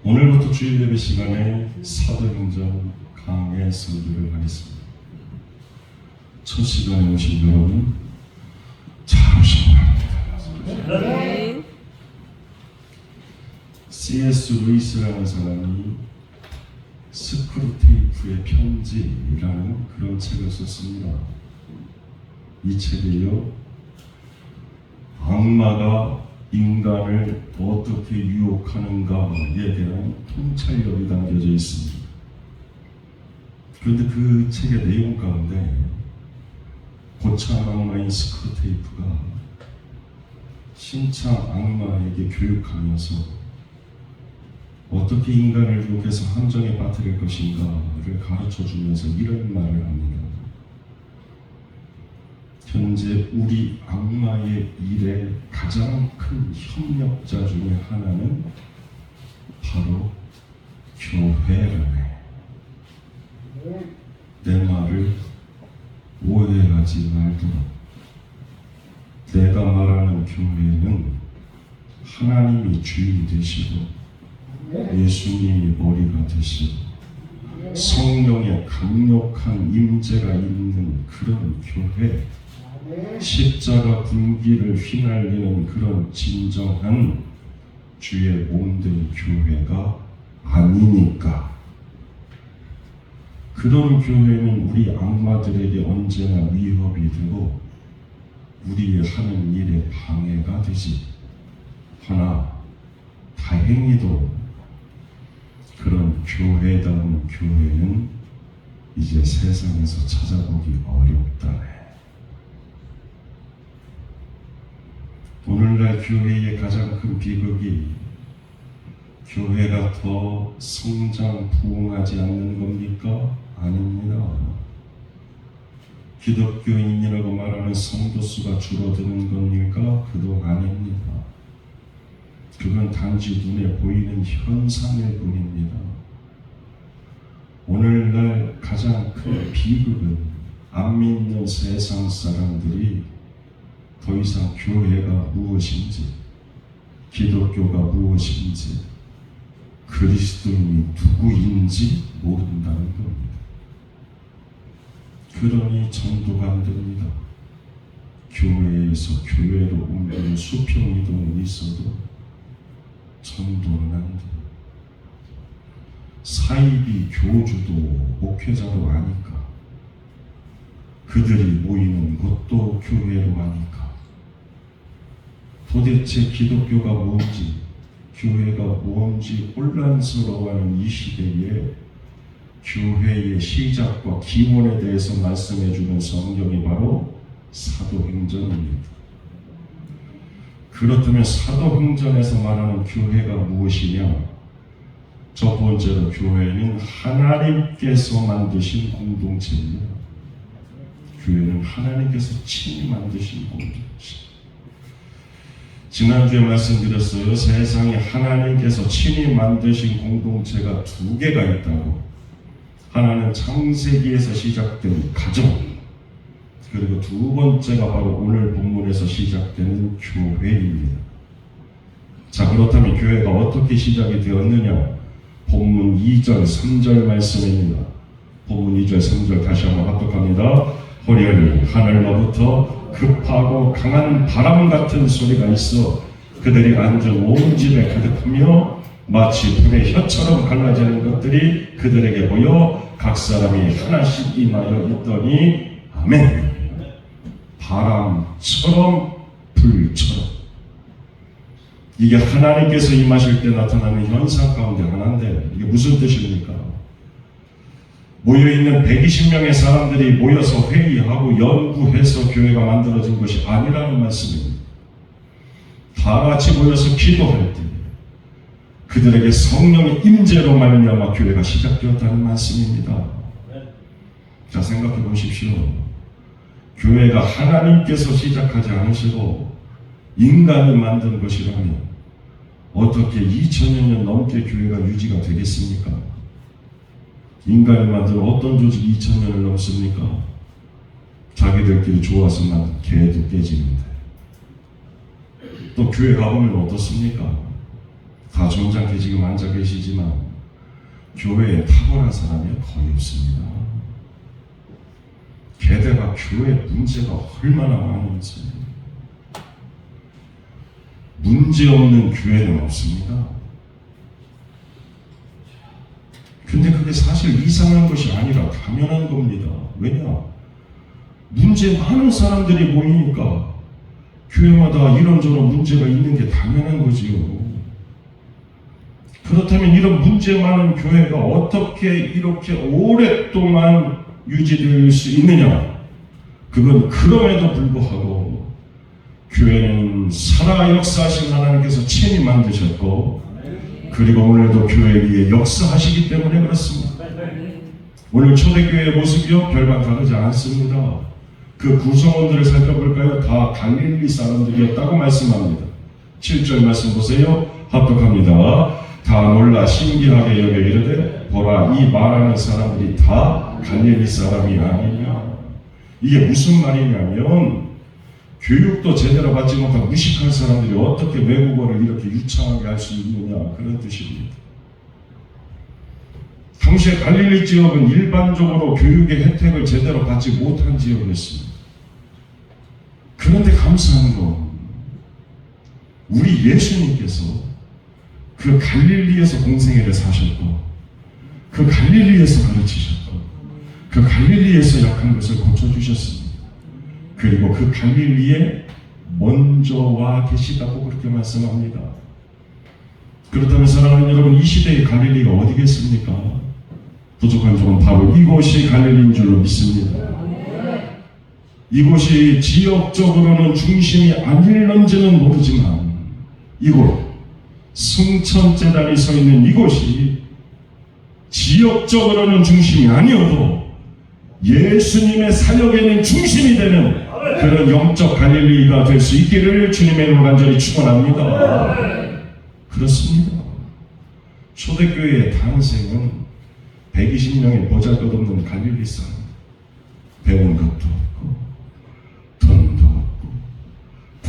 오늘부터 주일 예배 시간에 사도행전 강해 설교를 하겠습니다. 첫 시간에 오신 여러분 잘 오신 겁니다. 네. C.S. 루이스라는 사람이 스크루테이프의 편지라는 그런 책을 썼습니다. 이 책에요, 악마가 인간을 어떻게 유혹하는가에 대한 통찰력이 담겨져 있습니다. 그런데 그 책의 내용 가운데 고참 악마인 스크루테이프가 신참 악마에게 교육하면서 어떻게 인간을 유혹해서 함정에 빠뜨릴 것인가를 가르쳐주면서 이런 말을 합니다. 현재 우리 악마의 일에 가장 큰 협력자 중에 하나는 바로 교회라네. 내 말을 오해하지 말도록. 내가 말하는 교회는 하나님이 주인 되시고 예수님이 머리가 되시고 성령의 강력한 임재가 있는 그런 교회, 십자가 분기를 휘날리는 그런 진정한 주의 몸된 교회가 아니니까. 그런 교회는 우리 악마들에게 언제나 위협이 되고 우리의 하는 일에 방해가 되지. 하나 다행히도 그런 교회다운 교회는 이제 세상에서 찾아보기 어렵다네. 오늘날 교회의 가장 큰 비극이 교회가 더 성장 부흥하지 않는 겁니까? 아닙니다. 기독교인이라고 말하는 성도 수가 줄어드는 겁니까? 그도 아닙니다. 그건 단지 눈에 보이는 현상일 뿐입니다. 오늘날 가장 큰 비극은 안 믿는 세상 사람들이 더 이상 교회가 무엇인지, 기독교가 무엇인지, 그리스도인이 누구인지 모른다는 겁니다. 그러니 전도가 안 됩니다. 교회에서 교회로 옮기는 수평이동은 있어도 전도는 안 돼요. 사이비 교주도 목회자로 아니까, 그들이 모이는 곳도 교회로 아니까. 도대체 기독교가 뭔지, 교회가 뭔지 혼란스러워하는 이 시대에 교회의 시작과 기원에 대해서 말씀해주는 성경이 바로 사도행전입니다. 그렇다면 사도행전에서 말하는 교회가 무엇이냐? 첫 번째로 교회는 하나님께서 만드신 공동체입니다. 교회는 하나님께서 친히 만드신 공동체. 지난주에 말씀드렸어요. 세상에 하나님께서 친히 만드신 공동체가 두 개가 있다고. 하나는 창세기에서 시작된 가정, 그리고 두 번째가 바로 오늘 본문에서 시작되는 교회입니다. 자, 그렇다면 교회가 어떻게 시작이 되었느냐? 본문 2절, 3절 말씀입니다. 본문 2절, 3절 다시 한번 합독합니다. 호련히 하늘로부터 급하고 강한 바람 같은 소리가 있어 그들이 앉은 온 집에 가득하며 마치 불의 혀처럼 갈라지는 것들이 그들에게 보여 각 사람이 하나씩 임하여 있더니 아멘. 바람처럼 불처럼. 이게 하나님께서 임하실 때 나타나는 현상 가운데 하나인데, 이게 무슨 뜻입니까? 모여있는 120명의 사람들이 모여서 회의하고 연구해서 교회가 만들어진 것이 아니라는 말씀입니다. 다 같이 모여서 기도할 때 그들에게 성령의 임재로 말미암아 교회가 시작되었다는 말씀입니다. 자, 생각해 보십시오. 교회가 하나님께서 시작하지 않으시고 인간이 만든 것이라면 어떻게 2000여 년 넘게 교회가 유지가 되겠습니까? 인간이 만든 어떤 조직이 2000년을 넘습니까? 자기들끼리 좋아서 만든 개도 깨지는데. 또 교회 가보면 어떻습니까? 다 점잖게 지금 앉아 계시지만 교회에 탁월한 사람이 거의 없습니다. 게다가 교회 문제가 얼마나 많은지, 문제 없는 교회는 없습니다. 근데 그게 사실 이상한 것이 아니라 당연한 겁니다. 왜냐? 문제 많은 사람들이 모이니까 교회마다 이런저런 문제가 있는 게 당연한 거지요. 그렇다면 이런 문제 많은 교회가 어떻게 이렇게 오랫동안 유지될 수 있느냐? 그건 그럼에도 불구하고 교회는 살아 역사하신 하나님께서 친히 만드셨고, 그리고 오늘도 교회 위에 역사하시기 때문에 그렇습니다. 오늘 초대교회의 모습이요 별반 다르지 않습니다. 그 구성원들을 살펴볼까요? 다 갈릴리 사람들이었다고 말씀합니다. 7절 말씀 보세요. 합독합니다. 다 놀라 신기하게 여겨 이르되 보라, 이 말하는 사람들이 다 갈릴리 사람이 아니냐. 이게 무슨 말이냐면, 교육도 제대로 받지 못한 무식한 사람들이 어떻게 외국어를 이렇게 유창하게 할 수 있느냐, 그런 뜻입니다. 당시에 갈릴리 지역은 일반적으로 교육의 혜택을 제대로 받지 못한 지역이었습니다. 그런데 감사한 건 우리 예수님께서 그 갈릴리에서 공생애를 사셨고, 그 갈릴리에서 가르치셨고, 그 갈릴리에서 약한 것을 고쳐주셨습니다. 그리고 그 갈릴리에 먼저 와 계시다고 그렇게 말씀합니다. 그렇다면 사랑하는 여러분, 이 시대의 갈릴리가 어디겠습니까? 부족한 종은 바로 이곳이 갈릴리인 줄로 믿습니다. 이곳이 지역적으로는 중심이 아닐런지는 모르지만 이곳 승천재단이 서 있는 이곳이 지역적으로는 중심이 아니어도 예수님의 사역에는 중심이 되는 그런 영적 갈릴리가 될 수 있기를 주님의 이름으로 간절히 축원합니다. 그렇습니다. 초대교회의 탄생은 120명의 보잘것없는 갈릴리 사람, 배운 것도 없고 돈도 없고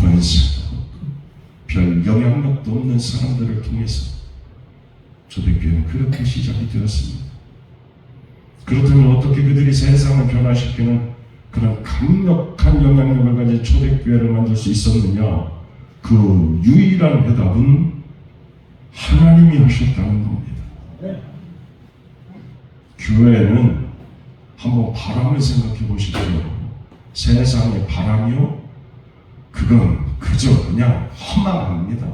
권세도 없고 별 영향력도 없는 사람들을 통해서 초대교회는 그렇게 시작이 되었습니다. 그렇다면 어떻게 그들이 세상을 변화시키는 그런 강력한 영향력을 가진 초대교회를 만들 수 있었느냐? 그 유일한 해답은 하나님이 하셨다는 겁니다. 교회는 한번 바람을 생각해 보십시오. 세상의 바람이요? 그건 그저 그냥 허망합니다.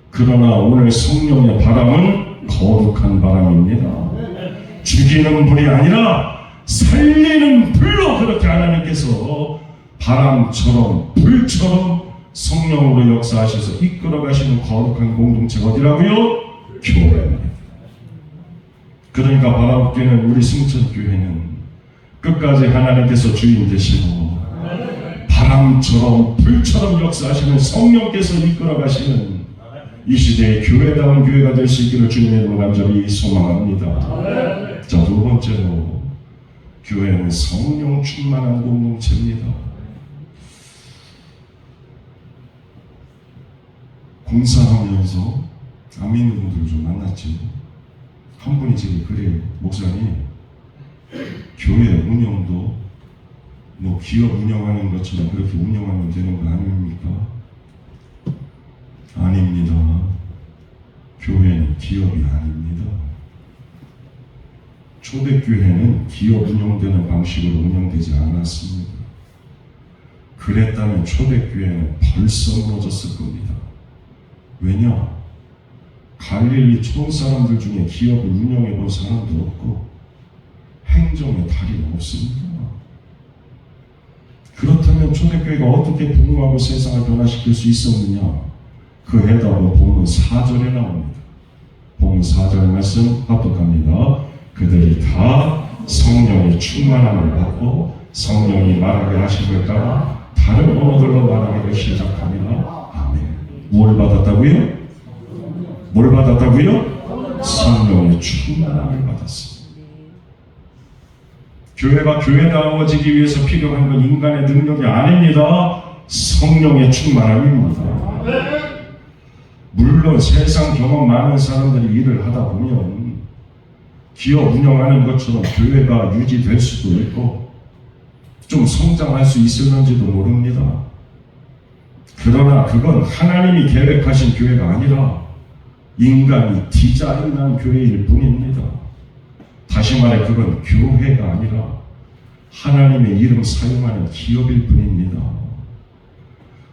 그러나 오늘 성령의 바람은 거룩한 바람입니다. 죽이는 불이 아니라 살리는 불로 그렇게 하나님께서 바람처럼 불처럼 성령으로 역사하셔서 이끌어 가시는 거룩한 공동체가 어디라고요? 교회입니다. 그러니까 바라옵기는 우리 승천교회는 끝까지 하나님께서 주인 되시고 바람처럼 불처럼 역사하시는 성령께서 이끌어 가시는 이 시대의 교회다운 교회가 될 수 있기를 주님의 이름으로 간절히 소망합니다. 자, 두 번째로 교회는 성령 충만한 공동체입니다. 공사하면서 안 믿는 분들 좀 만났지. 한 분이 지금 그래요. 목사님, 교회 운영도 뭐 기업 운영하는 것처럼 그렇게 운영하면 되는 거 아닙니까? 아닙니다. 교회는 기업이 아닙니다. 초대교회는 기업 운영되는 방식으로 운영되지 않았습니다. 그랬다면 초대교회는 벌써 무너졌을 겁니다. 왜냐? 갈릴리 촌 사람들 중에 기업을 운영해 본 사람도 없고 행정의 달인 없습니다. 그렇다면 초대교회가 어떻게 부흥하고 세상을 변화시킬 수 있었느냐? 그 해답은 본문 4절에 나옵니다. 본문 4절 말씀 합독합니다. 그들이 다 성령의 충만함을 받고 성령이 말하게 하신 걸 따라 다른 언어들로 말하기를 시작합니다. 아멘. 뭘 받았다고요? 뭘 받았다고요? 성령의 충만함을 받았습니다. 교회가 교회다워지기 위해서 필요한 건 인간의 능력이 아닙니다. 성령의 충만함입니다. 물론 세상 경험 많은 사람들이 일을 하다 보면 기업 운영하는 것처럼 교회가 유지될 수도 있고 좀 성장할 수 있을는지도 모릅니다. 그러나 그건 하나님이 계획하신 교회가 아니라 인간이 디자인한 교회일 뿐입니다. 다시 말해 그건 교회가 아니라 하나님의 이름 사용하는 기업일 뿐입니다.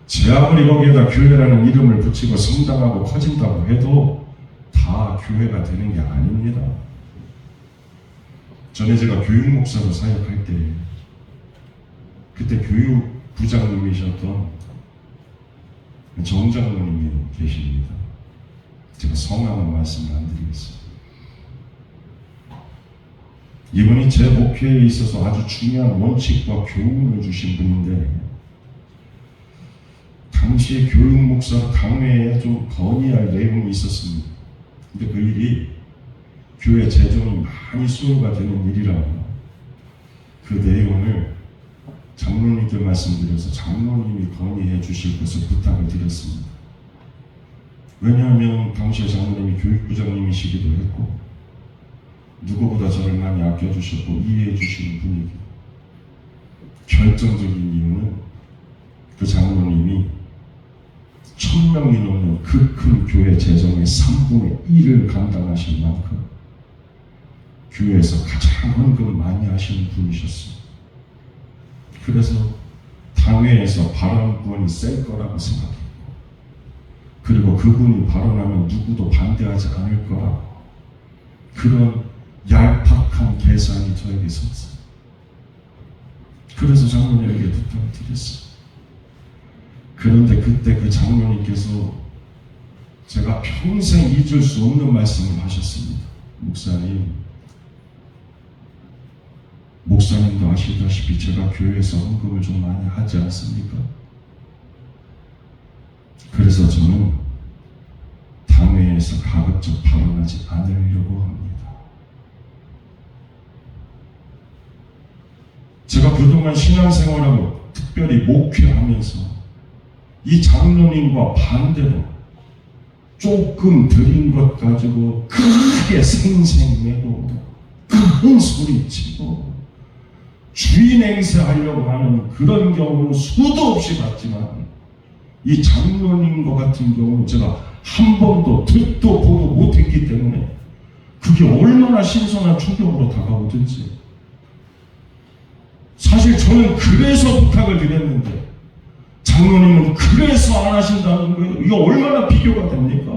제 아무리 거기에다 교회라는 이름을 붙이고 성장하고 커진다고 해도 다 교회가 되는 게 아닙니다. 전에 제가 교육목사로 사역할 때 그때 교육부장님이셨던 정장로님이 계십니다. 제가 성함은 말씀을 안 드리겠습니다. 이분이 제 목회에 있어서 아주 중요한 원칙과 교훈을 주신 분인데 당시에 교육목사 강회에 좀 건의할 내용이 있었습니다. 근데 그 일이 교회 재정이 많이 수요가 되는 일이라 그 내용을 장로님께 말씀드려서 장로님이 건의해 주실 것을 부탁을 드렸습니다. 왜냐하면 당시에 장로님이 교육부장님이시기도 했고 누구보다 저를 많이 아껴주셨고 이해해 주시는 분이고 결정적인 이유는 그 장로님이 1000명이 넘는 그 큰 교회 재정의 3분의 1을 감당하실 만큼 교회에서 가장 헌금 많이 하시는 분이셨어요. 그래서 당회에서 발언권이 셀 거라고 생각했고 그리고 그분이 발언하면 누구도 반대하지 않을 거라고 그런 얄팍한 계산이 저에게 섰어요. 그래서 장로님에게 부탁을 드렸어요. 그런데 그때 그 장로님께서 제가 평생 잊을 수 없는 말씀을 하셨습니다. 목사님도 아시다시피 제가 교회에서 헌금을 좀 많이 하지 않습니까? 그래서 저는 당회에서 가급적 발언하지 않으려고 합니다. 제가 그동안 신앙생활하고 특별히 목회하면서 이 장로님과 반대로 조금 드린 것 가지고 크게 생색내고 큰 소리치고 주인 행세하려고 하는 그런 경우는 수도 없이 봤지만 이 장로님과 같은 경우는 제가 한 번도 듣도 보도 못했기 때문에 그게 얼마나 신선한 충격으로 다가오든지 사실 저는 그래서 부탁을 드렸는데 장로님은 그래서 안 하신다는 거예요. 이거 얼마나 비교가 됩니까?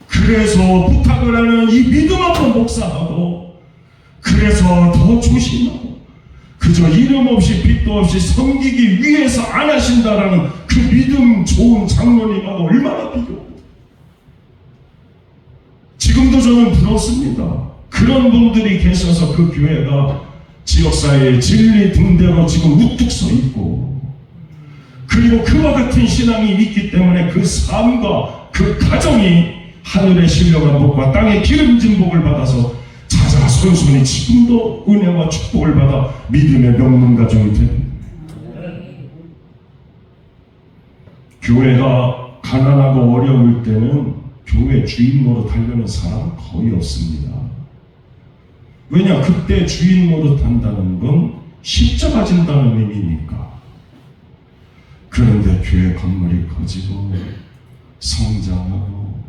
그래서 부탁을 하는 이 믿음 없는 목사하고 그래서 더 조심하고 그저 이름 없이 빛도 없이 섬기기 위해서 안 하신다라는 그 믿음 좋은 장로님하고 얼마나 비교. 지금도 저는 부럽습니다. 그런 분들이 계셔서 그 교회가 지역사회의 진리 등대로 지금 우뚝 서 있고 그리고 그와 같은 신앙이 있기 때문에 그 삶과 그 가정이 하늘의 신령한 복과 땅의 기름진 복을 받아서 자자손손이 지금도 은혜와 축복을 받아 믿음의 명문 가정이 됩니다. 교회가 가난하고 어려울 때는 교회 주인 노릇 하려는 사람 거의 없습니다. 왜냐? 그때 주인 노릇 한다는 건 십자가 진다는 의미니까. 그런데 교회 건물이 커지고 성장하고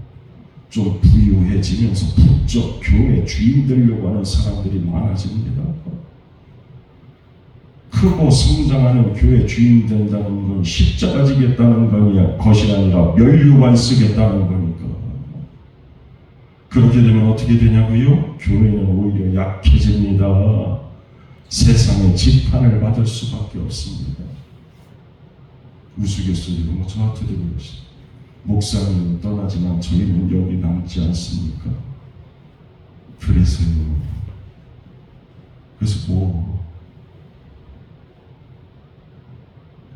좀 부유해지면서 부쩍 교회 주인 되려고 하는 사람들이 많아집니다. 크고 성장하는 교회 주인 된다는 건 십자가 지겠다는 것이 아니라 면류관 쓰겠다는 거니까. 그렇게 되면 어떻게 되냐고요? 교회는 오히려 약해집니다. 세상의 지탄을 받을 수밖에 없습니다. 우스갯소리로 뭐 저한테도 그러시죠. 목사님은 떠나지만 저희는 여기 남지 않습니까? 그래서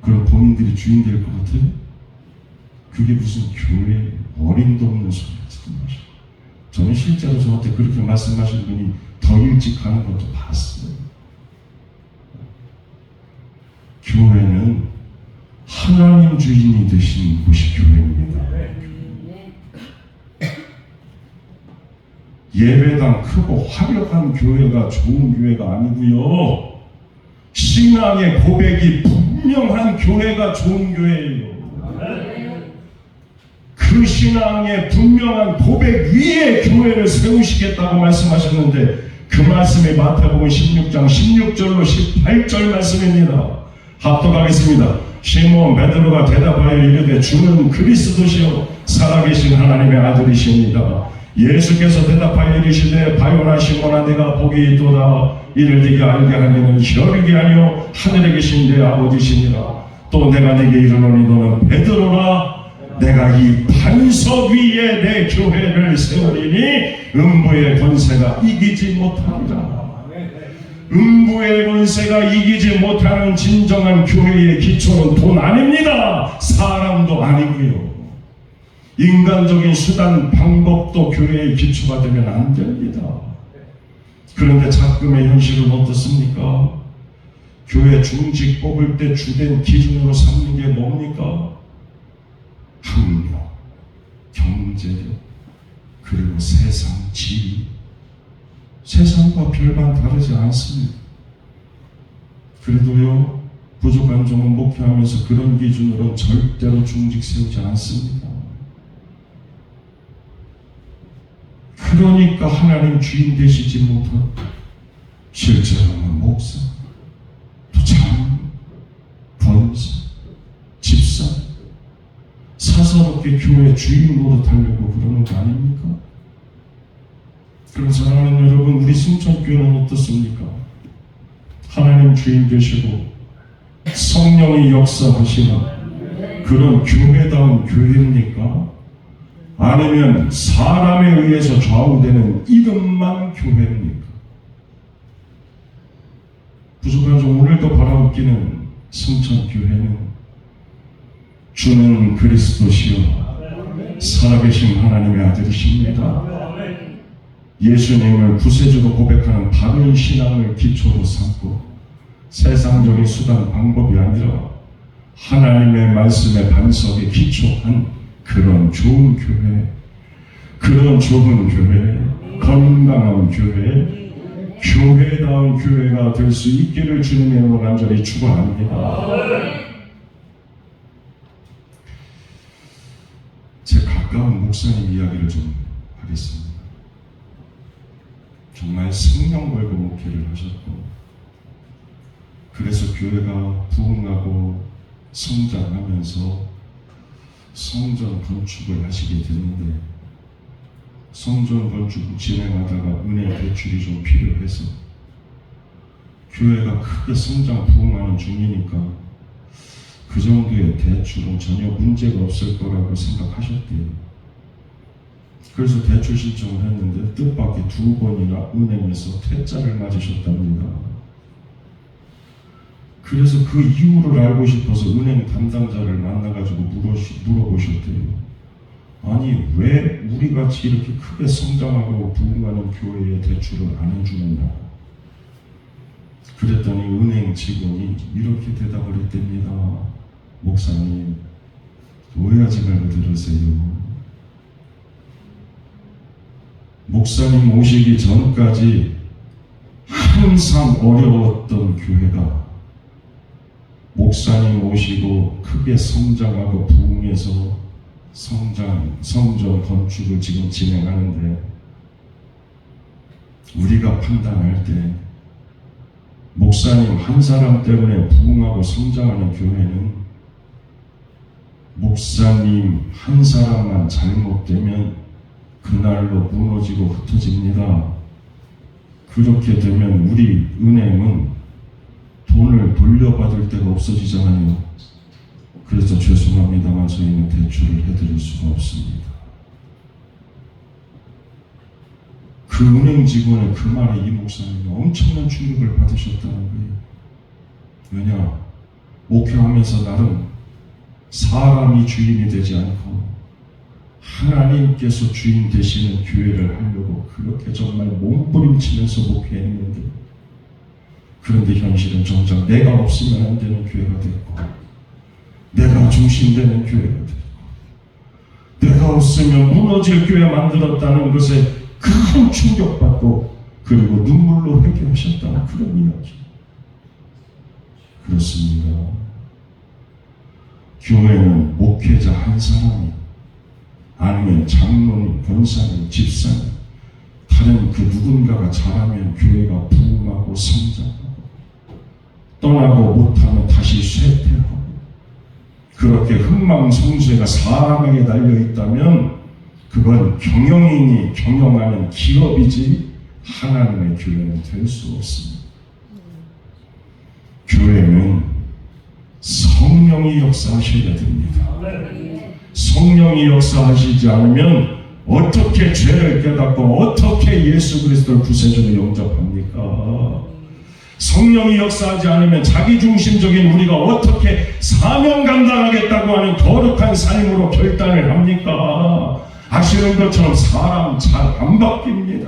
그럼 본인들이 주인 될 것 같아요? 그게 무슨 교회 어림도 없는 소리 하지 마시고. 저는 실제로 저한테 그렇게 말씀하신 분이 더 일찍 가는 것도 봤어요. 교회는 하나님 주인이 되신 곳이 교회입니다. 예배당 크고 화려한 교회가 좋은 교회가 아니고요. 신앙의 고백이 분명한 교회가 좋은 교회예요. 그 신앙의 분명한 고백 위에 교회를 세우시겠다고 말씀하셨는데 그 말씀이 마태복음 16장 16절로 18절 말씀입니다. 합독하겠습니다. 시몬 베드로가 대답하여 이르되 주는 그리스도시요 살아계신 하나님의 아들이십니다. 예수께서 대답하여 이르시되 바요나 시몬아 내가 복이 있도다. 이를 네가 알게 하려는 혈육이 아니요 하늘에 계신 내 아버지시니라. 또 내가 네게 이르노니 너는 베드로라. 내가 이 반석 위에 내 교회를 세우리니 음부의 권세가 이기지 못하리라. 음부의 권세가 이기지 못하는 진정한 교회의 기초는 돈 아닙니다. 사람도 아니고요. 인간적인 수단, 방법도 교회의 기초가 되면 안 됩니다. 그런데 작금의 현실은 어떻습니까? 교회 중직 뽑을 때 주된 기준으로 삼는 게 뭡니까? 학력, 경제력, 그리고 세상 지위. 세상과 별반 다르지 않습니다. 그래도요, 부족한 종은 목회하면서 그런 기준으로 절대로 중직 세우지 않습니다. 그러니까 하나님 주인 되시지 못한 실제로는 목사, 또 장, 권사, 집사, 사사롭게 교회 주인 노릇하려고 그러는 거 아닙니까? 그럼 사랑하는 여러분, 우리 승천교회는 어떻습니까? 하나님 주인 되시고 성령이 역사하시는 그런 교회다운 교회입니까? 아니면 사람에 의해서 좌우되는 이름만 교회입니까? 부족한 좀 오늘도 바라보기는 승천교회는 주는 그리스도시요 살아계신 하나님의 아들이십니다. 예수님을 구세주로 고백하는 바른 신앙을 기초로 삼고 세상적인 수단 방법이 아니라 하나님의 말씀의 반석에 기초한 그런 좋은 교회, 그런 좁은 교회, 건강한 교회, 교회다운 교회가 될 수 있기를 주님의 간절히 축원합니다. 제 가까운 목사님 이야기를 좀 하겠습니다. 정말 생명 걸고 목회를 하셨고, 그래서 교회가 부흥하고 성장하면서 성전 건축을 하시게 됐는데, 성전 건축 진행하다가 은행 대출이 좀 필요해서 교회가 크게 성장 부흥하는 중이니까 그 정도의 대출은 전혀 문제가 없을 거라고 생각하셨대요. 그래서 대출 신청을 했는데 뜻밖의 2번이나 은행에서 퇴짜를 맞으셨답니다. 그래서 그 이유를 알고 싶어서 은행 담당자를 만나가지고 물어보셨대요. 아니 왜 우리같이 이렇게 크게 성장하고 부흥하는 교회에 대출을 안 해주느냐. 그랬더니 은행 직원이 이렇게 대답을 했답니다. 목사님, 오해하지 말고 들으세요. 목사님 오시기 전까지 항상 어려웠던 교회가 목사님 오시고 크게 성장하고 부흥해서 성전 건축을 지금 진행하는데, 우리가 판단할 때 목사님 한 사람 때문에 부흥하고 성장하는 교회는 목사님 한 사람만 잘못되면 그날로 무너지고 흩어집니다. 그렇게 되면 우리 은행은 돈을 돌려받을 데가 없어지잖아요. 그래서 죄송합니다만 저희는 대출을 해드릴 수가 없습니다. 그 은행 직원의 그 말에 이 목사님이 엄청난 충격을 받으셨다는 거예요. 왜냐? 목회하면서 나름 사람이 주인이 되지 않고 하나님께서 주인 되시는 교회를 하려고 그렇게 정말 몸부림치면서 목회했는데, 그런데 현실은 정작 내가 없으면 안 되는 교회가 됐고, 내가 중심되는 교회가 됐고, 내가 없으면 무너질 교회 만들었다는 것에 큰 충격받고 그리고 눈물로 회개하셨다는 그런 이야기. 그렇습니다. 교회는 목회자 한 사람이 아니면 장로님, 권사님, 집사님 다른 그 누군가가 잘하면 교회가 부흥하고 성장하고 떠나고 못하면 다시 쇠퇴하고 그렇게 흥망성쇠가 사람에게 달려있다면 그건 경영인이 경영하는 기업이지 하나님의 교회는 될 수 없습니다. 교회는 성령이 역사하셔야 됩니다. 성령이 역사하시지 않으면 어떻게 죄를 깨닫고 어떻게 예수 그리스도를 구세주로 영접합니까? 성령이 역사하지 않으면 자기중심적인 우리가 어떻게 사명 감당하겠다고 하는 거룩한 삶으로 결단을 합니까? 아시는 것처럼 사람 잘 안 바뀝니다.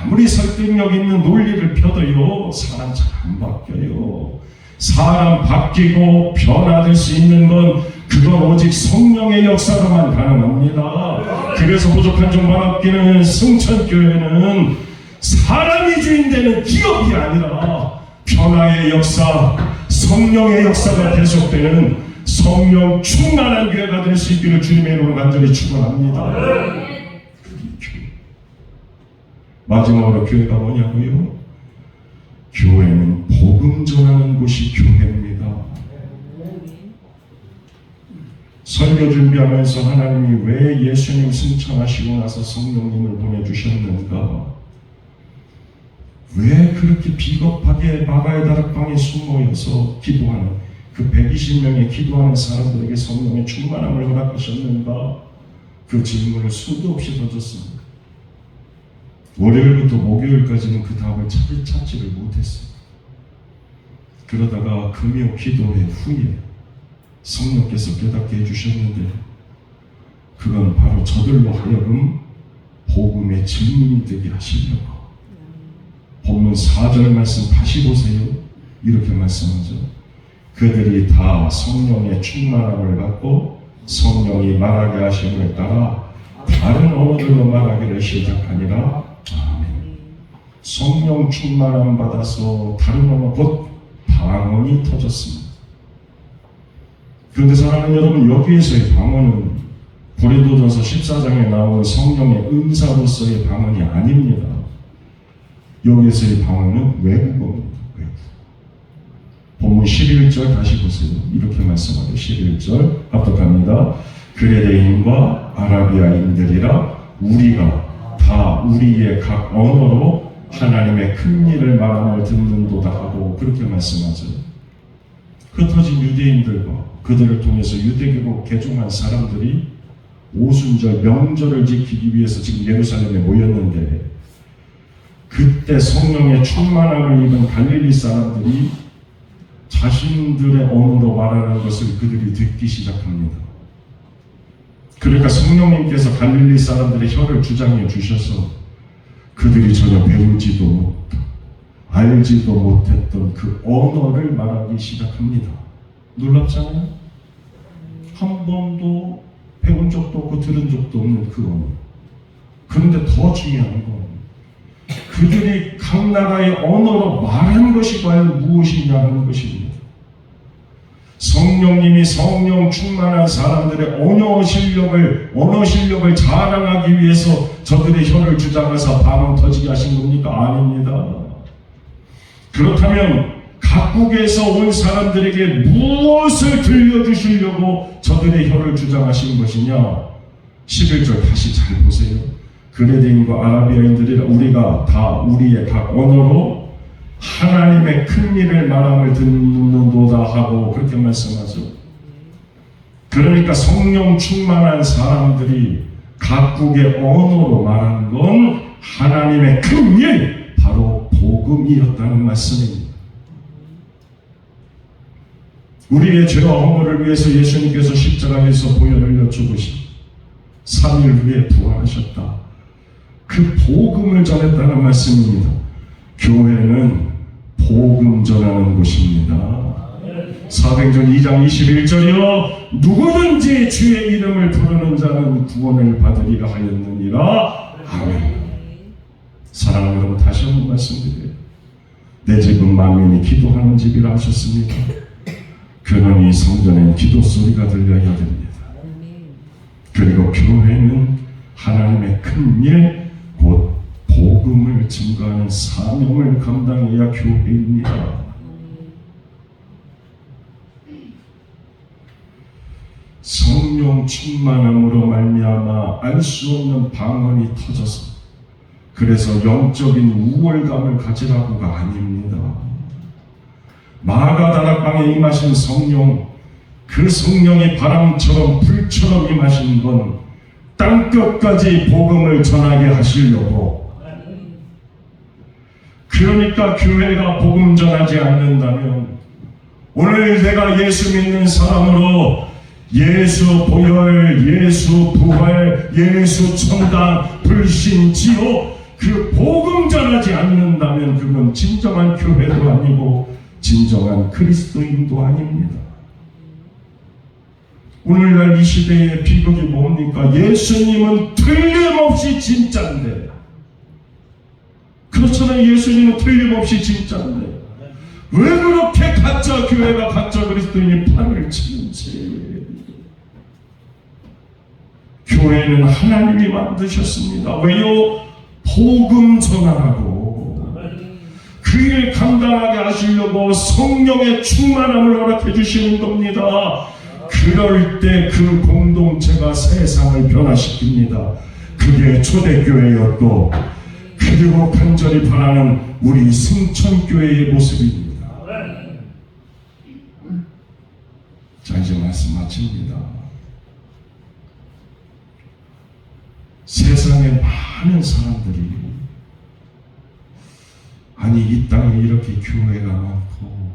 아무리 설득력 있는 논리를 펴도요 사람 잘 안 바뀌어요. 사람 바뀌고 변화될 수 있는 건 그건 오직 성령의 역사로만 가능합니다. 그래서 부족한 종반합기는 승천교회는 사람이 주인 되는 기업이 아니라 변화의 역사, 성령의 역사가 계속되는 성령 충만한 교회가 될 수 있기를 주님의 이름으로 간절히 축원합니다. 마지막으로 교회가 뭐냐고요? 교회는 복음 전하는 곳이 교회입니다. 설교 준비하면서 하나님이 왜 예수님 승천하시고 나서 성령님을 보내주셨는가? 왜 그렇게 비겁하게 마가의 다락방에 숨어서 기도하는 그 120명의 기도하는 사람들에게 성령의 충만함을 허락하셨는가? 그 질문을 수도 없이 던졌습니다. 월요일부터 목요일까지는 그 답을 찾지를 못했어요. 그러다가 금요 기도회 후에 성령께서 깨닫게 해주셨는데 그건 바로 저들로 하여금 복음의 증인이 되게 하시려고. 본문 4절 말씀 다시 보세요. 이렇게 말씀하죠. 그들이 다 성령의 충만함을 받고 성령이 말하게 하심을 따라 다른 언어들로 말하기를 시작하니라. 아멘. 성령 충만함 받아서 다른 언어 곧 방언이 터졌습니다. 그런데 사랑하는 여러분, 여기에서의 방언은 고린도전서 14장에 나오는 성령의 은사로서의 방언이 아닙니다. 여기에서의 방언은 외국어입니다. 외국. 본문 11절 다시 보세요. 이렇게 말씀하죠. 11절 합독합니다. 그레데인과 아라비아인들이라 우리가 다 우리의 각 언어로 하나님의 큰 일을 말함을 듣는도다 하고 그렇게 말씀하죠. 흩어진 유대인들과 그들을 통해서 유대교로 개종한 사람들이 오순절 명절을 지키기 위해서 지금 예루살렘에 모였는데 그때 성령의 충만함을 입은 갈릴리 사람들이 자신들의 언어로 말하는 것을 그들이 듣기 시작합니다. 그러니까 성령님께서 갈릴리 사람들의 혀를 주장해 주셔서 그들이 전혀 배우지도 못하고 알지도 못했던 그 언어를 말하기 시작합니다. 놀랍잖아요? 한 번도 배운 적도 없고 들은 적도 없는 그 언어. 그런데 더 중요한 건 그들이 각 나라의 언어로 말한 것이 과연 무엇이냐 하는 것입니다. 성령님이 성령 충만한 사람들의 언어 실력을 자랑하기 위해서 저들의 혀를 주장해서 방언 터지게 하신 겁니까? 아닙니다. 그렇다면 각국에서 온 사람들에게 무엇을 들려주시려고 저들의 혀를 주장하신 것이냐? 11절 다시 잘 보세요. 그레데인과 아라비아인들이라 우리가 다 우리의 각 언어로 하나님의 큰 일을 말함을 듣는도다 하고 그렇게 말씀하죠. 그러니까 성령 충만한 사람들이 각국의 언어로 말하는 건 하나님의 큰 일, 바로 복음이었다는 말씀입니다. 우리의 죄와 허물을 위해서 예수님께서 십자가에서 보혈을 흘려 죽으시고 3일 후에 부활하셨다. 그 복음을 전했다는 말씀입니다. 교회는 복음 전하는 곳입니다. 사도행전 2장 21절이요 누구든지 주의 이름을 부르는 자는 구원을 받으리라 하였느니라. 아멘. 말씀드려요. 내 집은 만민이 기도하는 집이라 하셨습니다. 그러니 성전엔 기도 소리가 들려야 됩니다. 그리고 교회는 하나님의 큰 일, 곧 복음을 증거하는 사명을 감당해야 교회입니다. 성령 충만함으로 말미암아 알 수 없는 방언이 터져서 그래서 영적인 우월감을 가지라고가 아닙니다. 마가다락방에 임하신 성령, 그 성령이 바람처럼 불처럼 임하신 건 땅끝까지 복음을 전하게 하시려고. 그러니까 교회가 복음 전하지 않는다면 오늘 내가 예수 믿는 사람으로 예수 보혈, 예수 부활, 예수 청당, 불신, 지옥 그 복음 전하지 않는다면 그건 진정한 교회도 아니고 진정한 그리스도인도 아닙니다. 오늘날 이 시대의 비극이 뭡니까? 예수님은 틀림없이 진짜인데, 그렇잖아요. 예수님은 틀림없이 진짜인데 왜 그렇게 가짜 교회가 가짜 그리스도인이 판을 치는지. 교회는 하나님이 만드셨습니다. 왜요? 복음 전하라고. 그 일 감당하게 하시려고 성령의 충만함을 허락해 주시는 겁니다. 그럴 때 그 공동체가 세상을 변화시킵니다. 그게 초대교회였고, 그리고 간절히 바라는 우리 승천교회의 모습입니다. 자, 이제 말씀 마칩니다. 세상에 많은 사람들이, 아니 이 땅에 이렇게 교회가 많고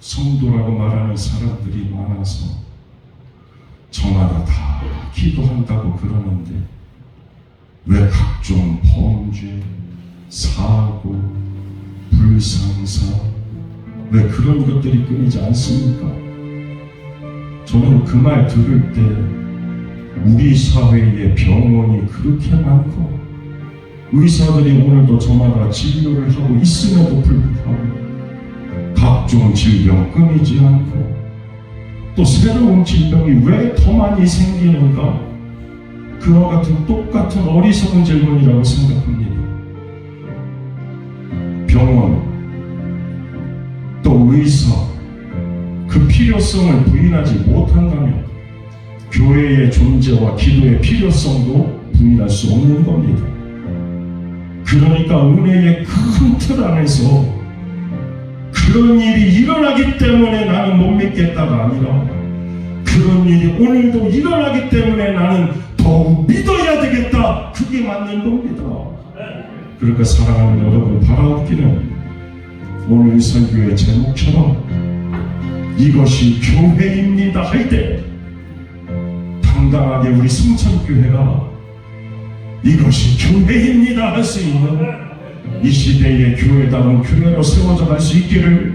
성도라고 말하는 사람들이 많아서 저마다 다 기도한다고 그러는데 왜 각종 범죄, 사고, 불상사 왜 그런 것들이 끊이지 않습니까? 저는 그 말 들을 때 우리 사회에 병원이 그렇게 많고 의사들이 오늘도 저마다 진료를 하고 있음에도 불구하고 각종 질병 끊이지 않고 또 새로운 질병이 왜 더 많이 생기는가? 그와 같은 똑같은 어리석은 질문이라고 생각합니다. 병원 또 의사 그 필요성을 부인하지 못한다면 교회의 존재와 기도의 필요성도 부인할 수 없는 겁니다. 그러니까 은혜의 큰 틀 안에서 그런 일이 일어나기 때문에 나는 못 믿겠다가 아니라 그런 일이 오늘도 일어나기 때문에 나는 더욱 믿어야 되겠다. 그게 맞는 겁니다. 그러니까 사랑하는 여러분, 바라옵기는 오늘 설교의 제목처럼 이것이 교회입니다 할 때 당당하게 우리 승천교회가 이것이 교회입니다 할 수 있는 이 시대의 교회다운 교회로 세워져 갈 수 있기를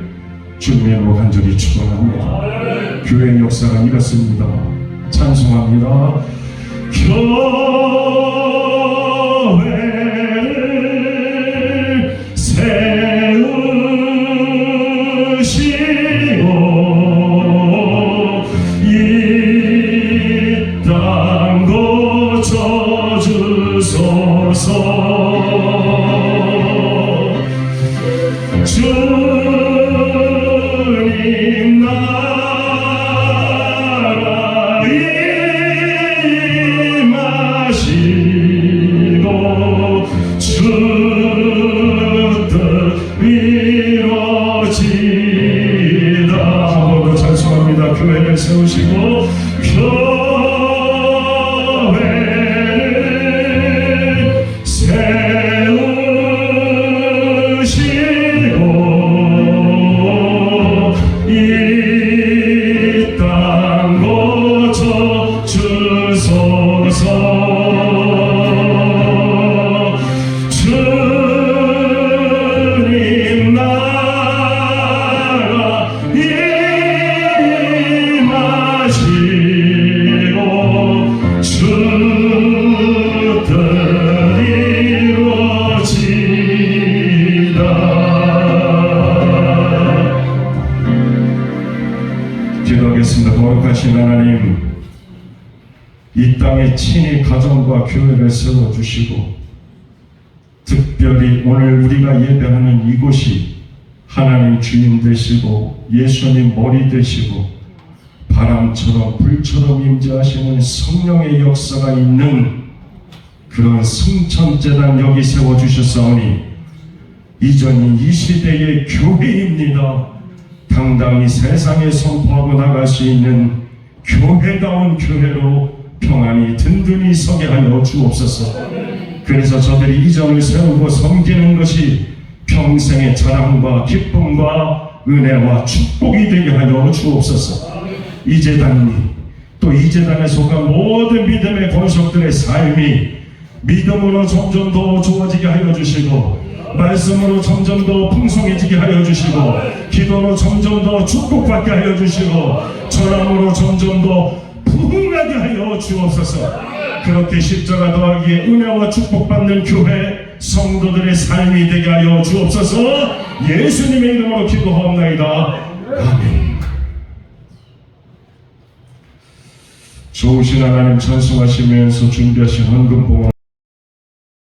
주님으로 간절히 축원합니다. 교회의 역사가 이렇습니다. 찬송합니다. 교회를 세우시고 이 땅 고쳐주소서. 주님 나라 임하시고 주 뜻 이루어지다. 한 번 더 찬송합니다. 교회를 세우시고 교회를 세우시고 거룩하신 하나님, 이 땅에 친히 가정과 교회를 세워주시고 특별히 오늘 우리가 예배하는 이곳이 하나님 주인 되시고 예수님 머리 되시고 바람처럼 불처럼 임재하시는 성령의 역사가 있는 그런 승천재단 여기 세워주셨사오니 이전이 이 시대의 교회입니다. 당당히 세상에 선포하고 나갈 수 있는 교회다운 교회로 평안히 든든히 서게 하여 주옵소서. 그래서 저들이 이전을 세우고 섬기는 것이 평생의 자랑과 기쁨과 은혜와 축복이 되게 하여 주옵소서. 이 재단이 또 이 재단에 속한 모든 믿음의 권속들의 삶이 믿음으로 점점 더 좋아지게 하여 주시고 말씀으로 점점 더 풍성해지게 하여 주시고 기도로 점점 더 축복받게 하여 주시고 전함으로 점점 더 부흥하게 하여 주옵소서. 그렇게 십자가 더하기에 은혜와 축복받는 교회 성도들의 삶이 되게 하여 주옵소서. 예수님의 이름으로 기도하옵나이다. 아멘. 좋으신 하나님 찬송하시면서 준비하신 헌금봉